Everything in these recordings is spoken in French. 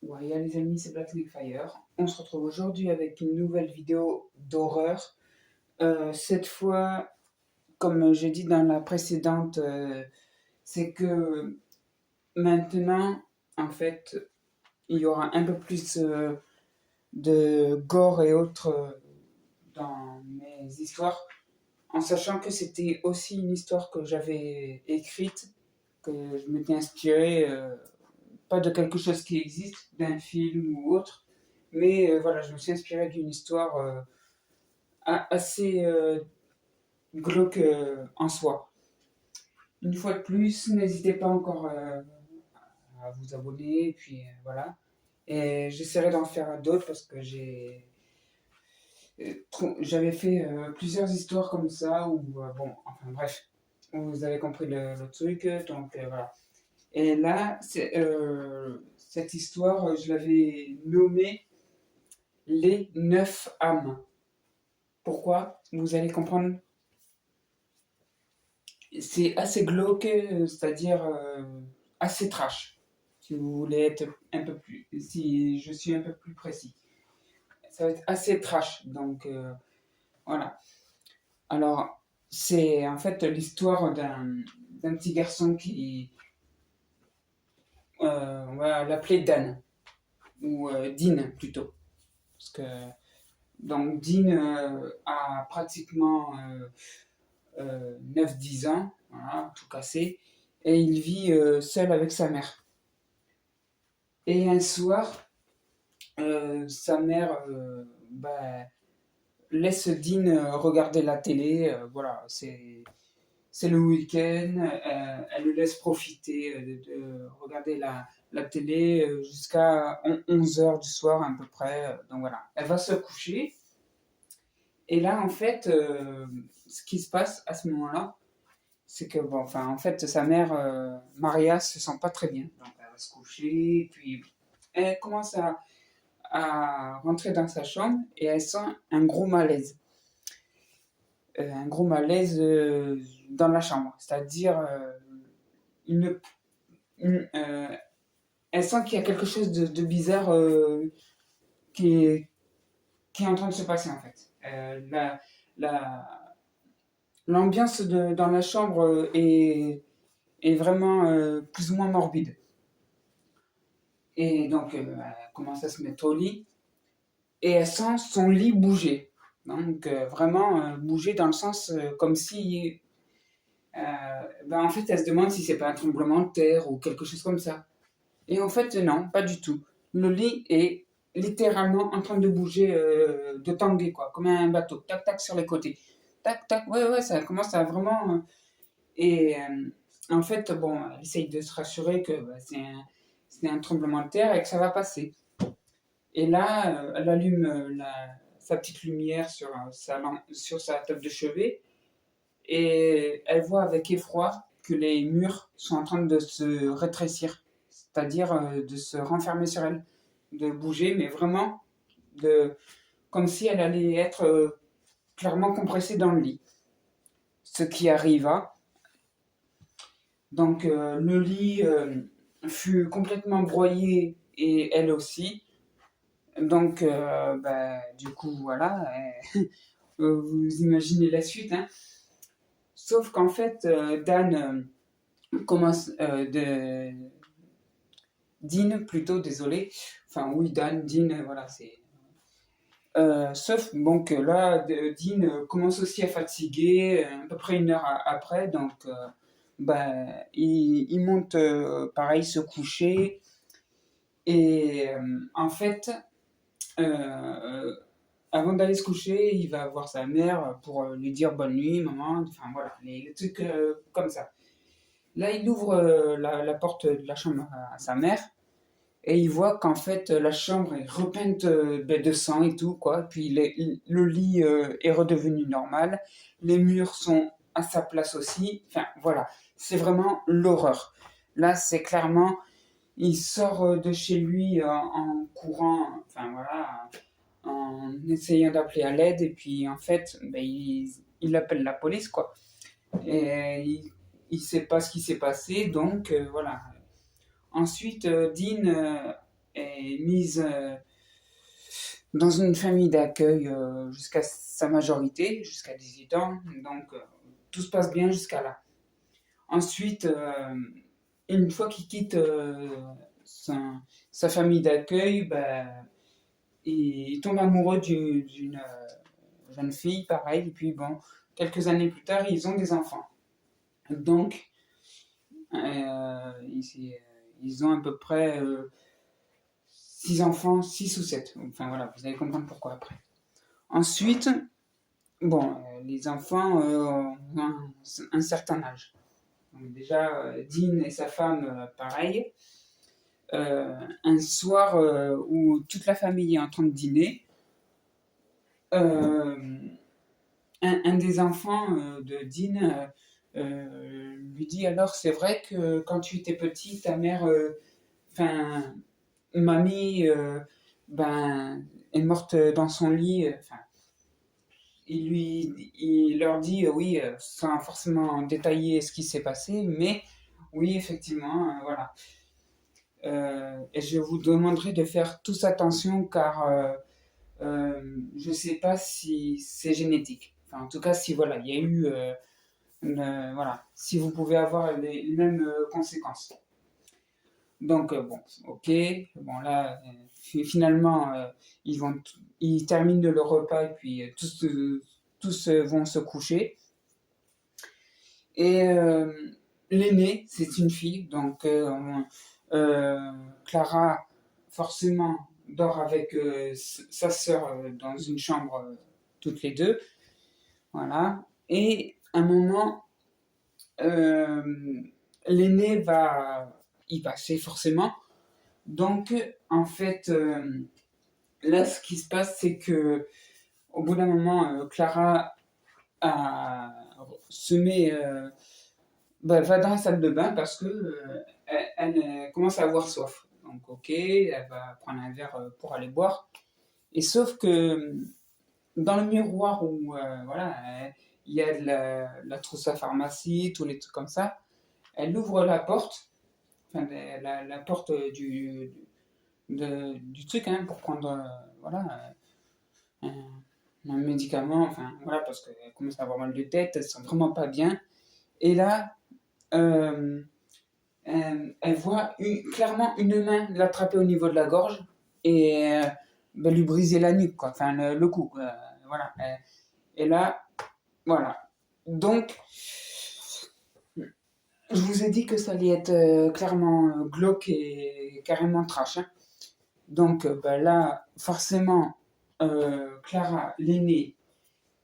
Ouais, les amis, c'est Black Snake Fire. On se retrouve aujourd'hui avec une nouvelle vidéo d'horreur. Cette fois, comme j'ai dit dans la précédente, c'est que maintenant, en fait, il y aura un peu plus de gore et autres dans mes histoires, en sachant que c'était aussi une histoire que j'avais écrite, que je m'étais inspiré, pas de quelque chose qui existe, d'un film ou autre, mais voilà, je me suis inspiré d'une histoire assez glauque en soi. Une fois de plus, n'hésitez pas encore à vous abonner, et puis voilà. Et j'essaierai d'en faire d'autres parce que j'avais fait plusieurs histoires comme ça, ou bon, enfin bref, vous avez compris le truc, donc voilà. Et là, cette histoire, je l'avais nommée Les 9 âmes. Pourquoi? Vous allez comprendre. C'est assez glauque, c'est-à-dire assez trash, si vous voulez être un peu plus, si je suis un peu plus précis. Ça va être assez trash, donc voilà. Alors, c'est en fait l'histoire d'un petit garçon qui, on va l'appeler Dan, ou Dean plutôt. Parce que, donc Dean a pratiquement 9-10 ans, voilà, tout cassé, et il vit seul avec sa mère. Et un soir, sa mère laisse Dean regarder la télé, voilà, c'est le week-end, elle le laisse profiter de regarder la télé jusqu'à 11 heures du soir à peu près, donc voilà. Elle va se coucher, et là, en fait, ce qui se passe à ce moment-là, c'est que, bon, enfin, en fait, sa mère, Maria, se sent pas très bien. Donc, elle va se coucher, puis elle commence à rentrer dans sa chambre et elle sent un gros malaise. Un gros malaise dans la chambre. C'est-à-dire, une, une, elle sent qu'il y a quelque chose de bizarre qui est, qui est en train de se passer, en fait. La, l'ambiance dans la chambre est vraiment plus ou moins morbide. Et donc, elle commence à se mettre au lit et elle sent son lit bouger. Donc, vraiment bouger dans le sens comme si. En fait, elle se demande si c'est pas un tremblement de terre ou quelque chose comme ça. Et en fait, non, pas du tout. Le lit est littéralement en train de bouger, de tanguer, quoi, comme un bateau. Tac, tac, sur les côtés. Tac, tac, ouais, ouais, ça commence à vraiment. Et en fait, bon, elle essaye de se rassurer que c'est un tremblement de terre et que ça va passer. Et là, elle allume sa petite lumière sur sa table de chevet et elle voit avec effroi que les murs sont en train de se rétrécir, c'est-à-dire de se renfermer sur elle, de bouger, mais vraiment comme si elle allait être clairement compressée dans le lit. Ce qui arriva. Donc le lit fut complètement broyé et elle aussi. Donc, du coup, voilà, vous imaginez la suite, hein. Sauf qu'en fait, Dan commence Dean plutôt, désolé. Enfin, oui, Dan, Dean, voilà, c'est. Sauf bon, que là, Dean commence aussi à fatiguer, à peu près 1 heure après, donc il monte pareil se coucher. Et en fait, euh, avant d'aller se coucher, il va voir sa mère pour lui dire bonne nuit, maman, enfin voilà, les trucs comme ça. Là, il ouvre la porte de la chambre à sa mère et il voit qu'en fait la chambre est repeinte de sang et tout, quoi. Puis le lit est redevenu normal, les murs sont à sa place aussi, enfin voilà, c'est vraiment l'horreur. Là, c'est clairement, il sort de chez lui en courant, enfin voilà, en essayant d'appeler à l'aide, et puis en fait, il appelle la police, quoi. Et il sait pas ce qui s'est passé, donc voilà. Ensuite, Dean est mise dans une famille d'accueil jusqu'à sa majorité, jusqu'à 18 ans. Donc, tout se passe bien jusqu'à là. Ensuite, une fois qu'il quitte sa famille d'accueil, ben, il tombe amoureux d'une jeune fille, pareil. Et puis, bon, quelques années plus tard, ils ont des enfants. Donc, ils ont à peu près 6 enfants, 6 ou 7. Enfin voilà, vous allez comprendre pourquoi après. Ensuite, bon, les enfants ont un certain âge. Donc déjà, Dean et sa femme, pareil. Un soir où toute la famille est en train de dîner, euh, un des enfants de Dean lui dit alors c'est vrai que quand tu étais petit, ta mère, enfin, mamie, ben, est morte dans son lit. Enfin, il leur dit oui, sans forcément détailler ce qui s'est passé, mais oui, effectivement, voilà. Et je vous demanderai de faire tous attention car je ne sais pas si c'est génétique. Enfin, en tout cas, si voilà, il y a eu, voilà, si vous pouvez avoir les mêmes conséquences. Donc bon, ok, bon là, finalement, ils terminent le repas et puis tous vont se coucher. Et l'aînée, c'est une fille, donc Clara, forcément, dort avec sa sœur dans une chambre, toutes les deux. Voilà. Et à un moment, euh, l'aîné va y passer forcément. Donc, en fait, là, ce qui se passe, c'est que au bout d'un moment, Clara se met, va dans la salle de bain parce que elle commence à avoir soif. Donc, ok, elle va prendre un verre pour aller boire. Et sauf que dans le miroir où voilà, il y a de la trousse à pharmacie, tous les trucs comme ça, elle ouvre la porte, enfin la porte du truc hein, pour prendre voilà, un médicament, enfin voilà, parce qu'elle commence à avoir mal de tête, elle ne se sent vraiment pas bien. Et là, euh, elle voit clairement une main l'attraper au niveau de la gorge et ben, lui briser la nuque, quoi, enfin le cou. Voilà. Et là, voilà. Donc, je vous ai dit que ça allait être clairement glauque et carrément trash. Hein. Donc ben là, forcément, Clara, l'aînée,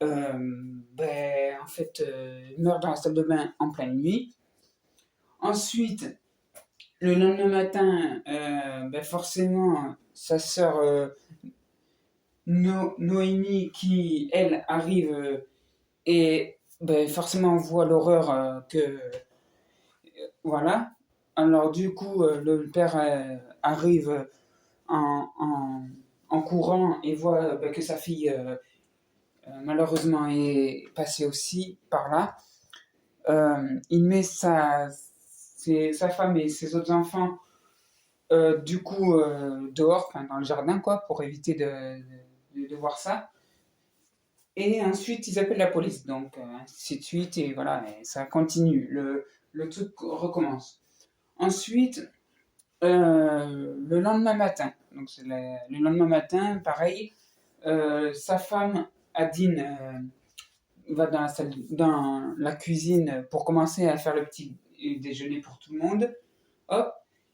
ben, en fait, meurt dans la salle de bain en pleine nuit. Ensuite, le lendemain matin, ben forcément, sa sœur Noémie, qui, elle, arrive et ben, forcément voit l'horreur que... Voilà. Alors du coup, le père arrive en courant et voit ben, que sa fille, malheureusement, est passée aussi par là. Il met sa femme et ses autres enfants du coup dehors, enfin, dans le jardin, quoi, pour éviter de voir ça. Et ensuite, ils appellent la police, donc ainsi de suite, et voilà, et ça continue, le truc recommence. Ensuite, le lendemain matin, donc c'est le lendemain matin, pareil, sa femme, Adine, va dans la cuisine pour commencer à faire le petit déjeuner pour tout le monde. Hop,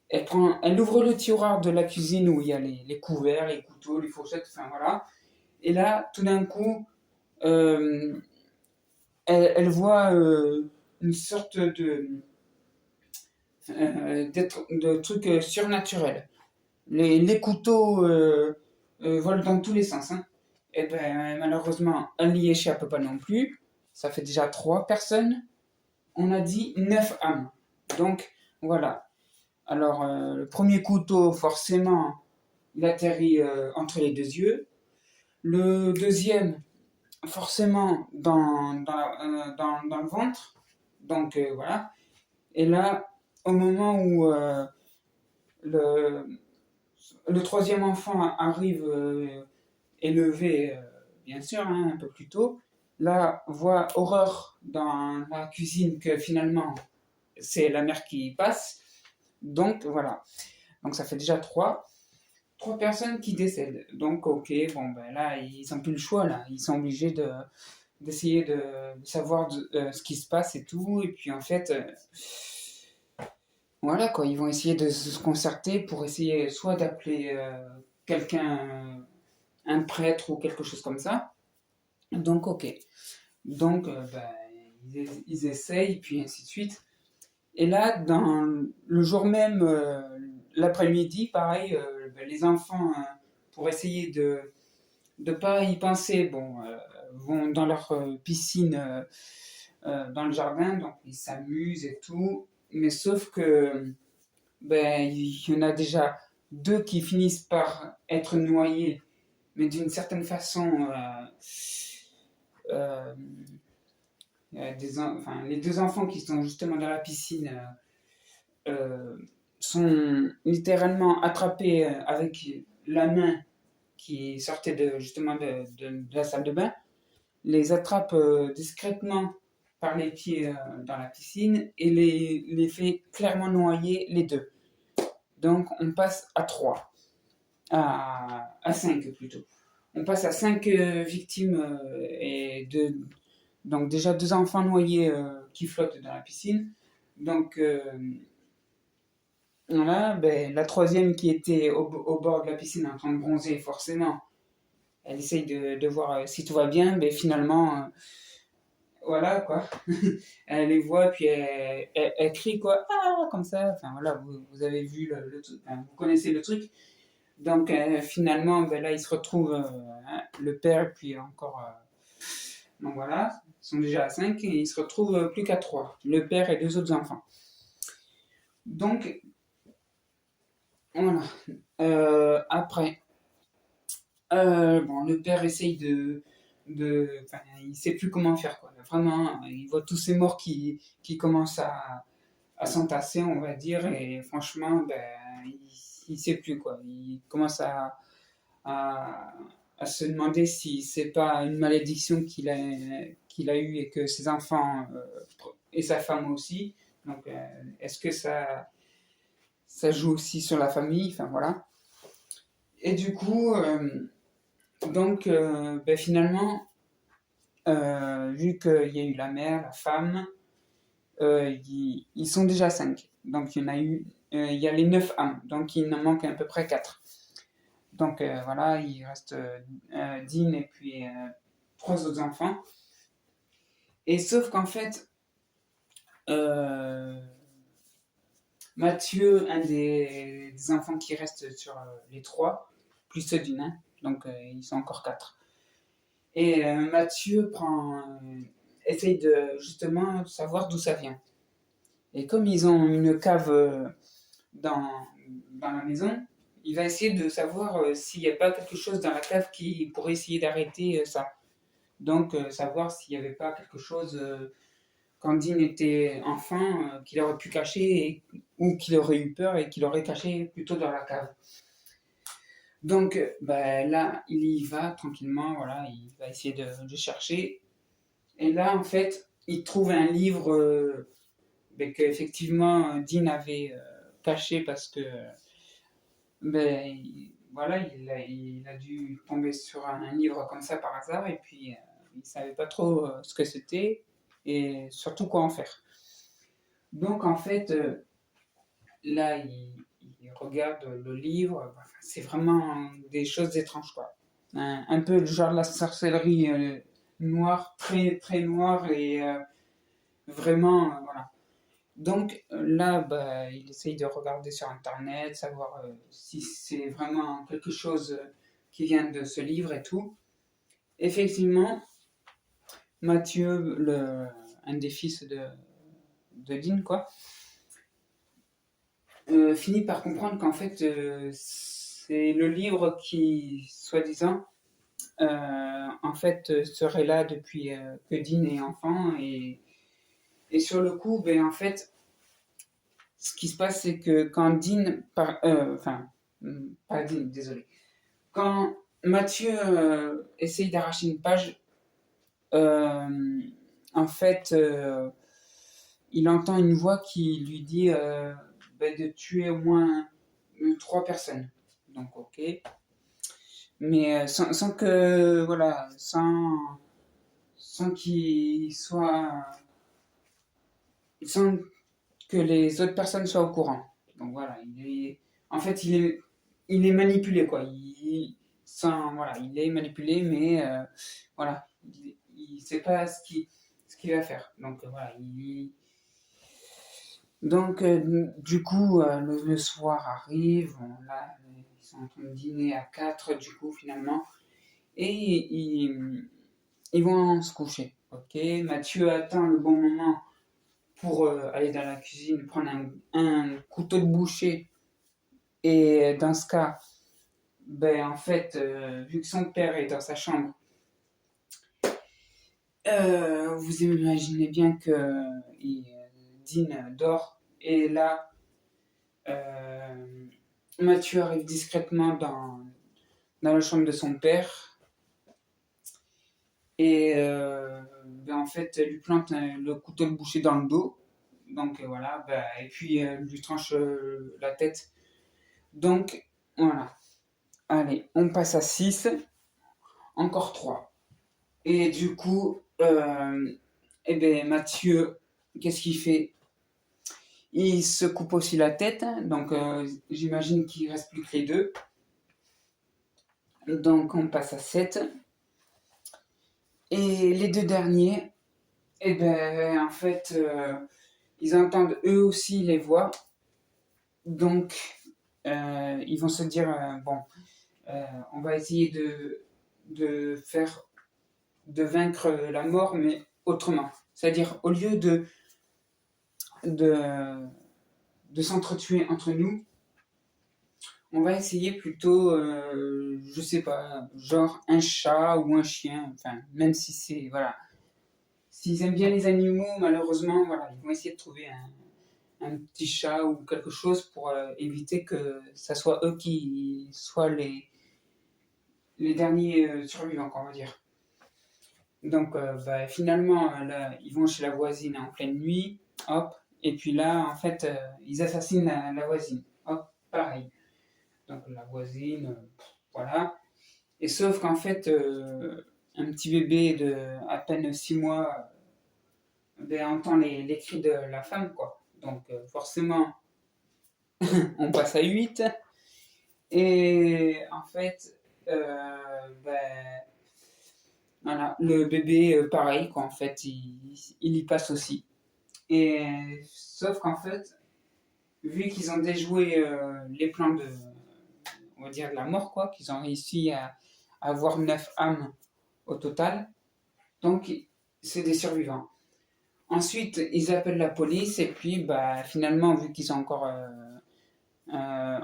elle ouvre le tiroir de la cuisine où il y a les couverts, les couteaux, les fourchettes, enfin voilà. Et là, tout d'un coup, euh, elle voit une sorte de truc surnaturel. Les couteaux volent dans tous les sens. Hein. Et ben, malheureusement, elle n'y échappe pas non plus. Ça fait déjà 3 personnes. On a dit 9 âmes. Donc, voilà. Alors, le premier couteau, forcément, il atterrit entre les deux yeux. Le deuxième, forcément, dans le ventre. Donc, voilà. Et là, au moment où le, le troisième enfant arrive élevé, bien sûr, hein, un peu plus tôt. Là, voit horreur dans la cuisine que finalement c'est la mère qui passe. Donc voilà. Donc ça fait déjà trois personnes qui décèdent. Donc ok, bon ben là ils n'ont plus le choix là. Ils sont obligés d'essayer de savoir ce qui se passe et tout. Et puis en fait, voilà quoi, ils vont essayer de se concerter pour essayer soit d'appeler quelqu'un, un prêtre ou quelque chose comme ça. Donc ok. Donc ben, ils essayent, puis ainsi de suite. Et là, dans le jour même, l'après-midi, pareil, ben, les enfants, pour essayer de ne pas y penser, bon, vont dans leur piscine dans le jardin, donc ils s'amusent et tout. Mais sauf que ben, il y en a déjà deux qui finissent par être noyés, mais d'une certaine façon, euh, enfin, les deux enfants qui sont justement dans la piscine euh, sont littéralement attrapés avec la main qui sortait justement de la salle de bain, les attrape discrètement par les pieds dans la piscine et les fait clairement noyer les deux. Donc on passe à 3, à 5 plutôt. On passe à 5 victimes donc déjà deux enfants noyés qui flottent dans la piscine. Donc voilà, ben, la troisième qui était au bord de la piscine en train de bronzer, forcément, elle essaye de voir si tout va bien, mais finalement, voilà quoi. Elle les voit, puis elle crie quoi, ah, comme ça. Enfin voilà, vous avez vu enfin, vous connaissez le truc. Donc finalement, ben, là, ils se retrouvent, hein, le père, puis encore. Donc voilà, ils sont déjà à 5 et ils se retrouvent plus qu'à 3, le père et deux autres enfants. Donc voilà. Après, bon, le père essaye enfin, il sait plus comment faire quoi. Vraiment, il voit tous ces morts qui commencent à s'entasser, on va dire, et franchement, ben, il sait plus quoi. Il commence à, à se demander si c'est pas une malédiction qu'il a eue et que ses enfants et sa femme aussi. Donc, est-ce que ça joue aussi sur la famille? Enfin voilà. Et du coup, donc ben, finalement, vu qu'il y a eu la mère, la femme, ils sont déjà 5. Donc il y a les 9 âmes, donc il en manque à peu près 4. Donc voilà, il reste Dean et puis 3 autres enfants. Et sauf qu'en fait, euh, Mathieu, un des enfants qui reste sur les 3, plus ceux Dean, hein, donc ils sont encore 4. Et Mathieu essaye de justement savoir d'où ça vient. Et comme ils ont une cave dans, dans la maison, il va essayer de savoir s'il n'y a pas quelque chose dans la cave qui pourrait essayer d'arrêter ça. Donc savoir s'il n'y avait pas quelque chose quand Dean était enfant qu'il aurait pu cacher ou qu'il aurait eu peur et qu'il aurait caché plutôt dans la cave. Donc ben, là, il y va tranquillement, voilà, il va essayer de chercher. Et là, en fait, il trouve un livre ben, qu'effectivement Dean avait caché parce que ben, voilà, il a dû tomber sur un livre comme ça par hasard et puis il ne savait pas trop ce que c'était et surtout quoi en faire. Donc en fait, là, il regarde le livre, enfin, c'est vraiment des choses étranges quoi. Un peu le genre de la sorcellerie noire, très très noire et vraiment, voilà. Donc là, bah, il essaye de regarder sur Internet, savoir si c'est vraiment quelque chose qui vient de ce livre et tout. Effectivement, Mathieu, un des fils de Dean, quoi, finit par comprendre qu'en fait, c'est le livre qui, soi-disant, en fait, serait là depuis que Dean est enfant. Et sur le coup, ben, en fait, ce qui se passe, c'est que quand Dean, enfin, Pas Dean, désolé. Quand Mathieu essaye d'arracher une page, euh, en fait, il entend une voix qui lui dit de tuer au moins 3 personnes. Donc, ok. Mais sans que, voilà, sans qu'il soit. Sans que les autres personnes soient au courant. Donc voilà, en fait, il est manipulé, quoi. Voilà, il est manipulé, mais voilà, il ne sait pas ce qu'il va faire. Donc voilà, donc du coup, le soir arrive, là, ils sont en train de dîner à 4, du coup, finalement, et ils vont se coucher. Ok, Mathieu attend le bon moment pour aller dans la cuisine, prendre un couteau de boucher. Et dans ce cas, en fait, vu que son père est dans sa chambre, vous imaginez bien que Dean dort. Et là, euh, Mathieu arrive discrètement dans la chambre de son père. Et en fait, lui plante le couteau de boucher dans le dos. Donc voilà, et puis lui tranche la tête. Donc voilà. Allez, on passe à 6. Encore 3. Et du coup, Mathieu, qu'est-ce qu'il fait? Il se coupe aussi la tête. Donc j'imagine qu'il reste plus que les deux. Donc on passe à 7. Et les deux derniers, en fait, ils entendent eux aussi les voix. Donc ils vont se dire, on va essayer de vaincre la mort, mais autrement. C'est-à-dire, au lieu de, de s'entretuer entre nous, on va essayer plutôt, je sais pas, genre un chat ou un chien, enfin, même si c'est, voilà. S'ils aiment bien les animaux, malheureusement, voilà, ils vont essayer de trouver un petit chat ou quelque chose pour éviter que ça soit eux qui soient les derniers survivants, on va dire. Donc finalement, là, ils vont chez la voisine en pleine nuit, hop, et puis là, en fait, ils assassinent la voisine, hop, pareil. Donc la voisine, voilà. Et sauf qu'en fait, un petit bébé de à peine 6 mois entend les cris de la femme, quoi. Donc forcément, on passe à 8. Et en fait, euh, ben, voilà, le bébé, pareil, quoi, en fait, il y passe aussi. Et sauf qu'en fait, vu qu'ils ont déjoué les plans on va dire de la mort, quoi, qu'ils ont réussi à avoir 9 âmes au total, donc c'est des survivants. Ensuite, ils appellent la police et puis, finalement, vu qu'ils ont encore, euh,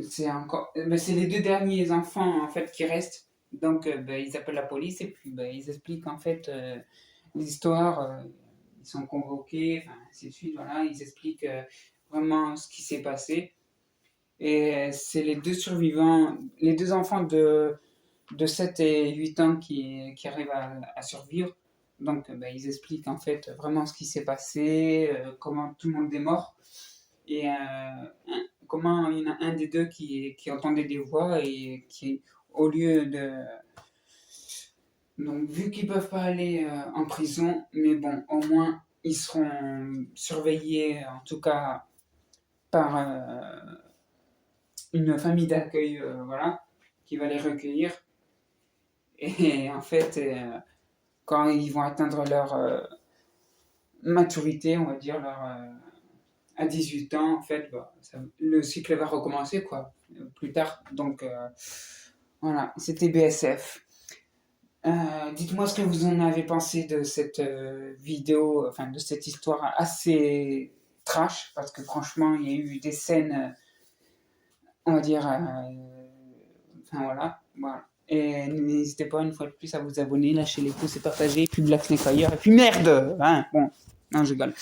c'est les deux derniers enfants en fait qui restent, donc ils appellent la police et puis ils expliquent en fait l'histoire. Ils sont convoqués, enfin, ainsi de suite, voilà, ils expliquent vraiment ce qui s'est passé. Et c'est les deux survivants, les deux enfants de 7 et 8 ans qui arrivent à survivre. Donc, ils expliquent en fait vraiment ce qui s'est passé, comment tout le monde est mort, et comment il y en a un des deux qui entendait des voix et qui, au lieu de. Donc, vu qu'ils ne peuvent pas aller en prison, mais bon, au moins ils seront surveillés, en tout cas par une famille d'accueil, voilà, qui va les recueillir. Et en fait, quand ils vont atteindre leur maturité, on va dire, à 18 ans, en fait, le cycle va recommencer, quoi, plus tard. Donc, voilà, c'était BSF. Dites-moi ce que vous en avez pensé de cette vidéo, enfin de cette histoire assez trash, parce que franchement, il y a eu des scènes, on va dire, enfin voilà. Et n'hésitez pas une fois de plus à vous abonner, lâcher les pouces et partager, et puis Black Snake ailleurs, et puis merde, hein, bon, non je rigole.